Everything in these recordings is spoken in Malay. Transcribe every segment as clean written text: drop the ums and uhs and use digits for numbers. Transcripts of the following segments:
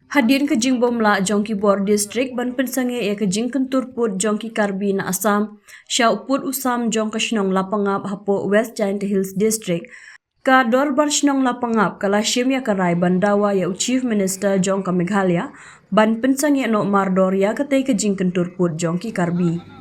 Hadin ke jing bomla jongki bor district ban pensange ya ke jing kentur put jongki Karbi na Assam, syau put usam jong ke Shnong Lapangap hapo West Giant Hills district. Ka dorbar Shnong Lapangap kala syim ya karai bandawa ya Chief Minister jong ke Meghalaya ban pensange no mardor ya ke te ke jing kentur put jongki Karbi.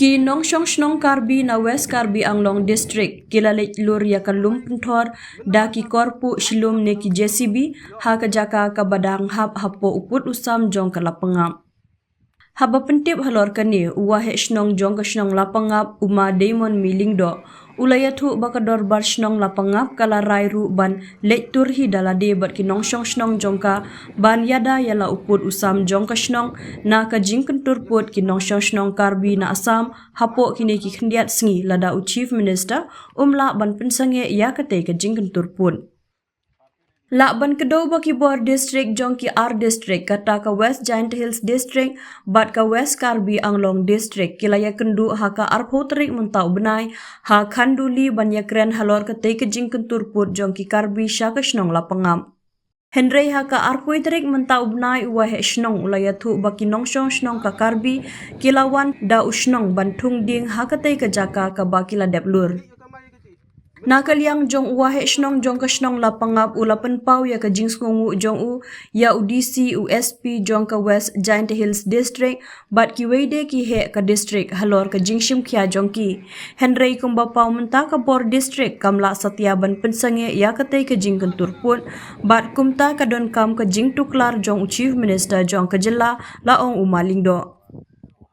Ki nong Shnong Karbi na West Karbi Anglong district kilalit lur ya kan lumpentor da ki korpu shilum ne ki JCB ha ka jaka ka badang hap hapo uput usam jong ka Lapangap. Haba pentip halor kani uwahe Shnong jong ka Shnong Lapangap uma Damon milingdo ulayathu bakador bar Shnong Lapangap kala rairu ban lektur hi dalade bat ki nong Shnong jongka ban yada yala uput usam jong ka Shnong na ka jing kentur put ki nong Shnong Karbi na Assam hapo kini ki khendiat sngi lada u Chief Minister umla ban pensange ya kate ka jing kentur put. La ban kedau baki bor district jong ki R district kata ka West Giant Hills district bat ka West Karbi Anglong district kilaya kendu ha ka arpotrik mentau benai ha khanduli jingiakren halor ka te ke jing kentur put jong ki Karbi sya ka Shnong Lapangap. Henry ha ka arpoitrik mentau benai uwahe Shnong ulayathu baki nong Shnong ka Karbi kilawan da usnong bantung ding ha ka te ke jaka ka baki la deplur. Nakaliang jong uwahe Shnong jong ka Shnong Lapangap ulapan pau ya ka jing skungu jong u ya UDC USP jong ka West Giant Hills district bat ki weide ki he ka district halor ka jing shim kya jong ki Henry kumba pau menta ka bor district kamla satyaban pensange ya ka te ka jing kentur pun bat kumta ka don kam ka jing tuklar jong Chief Minister jong ka jilla laong umalingdo.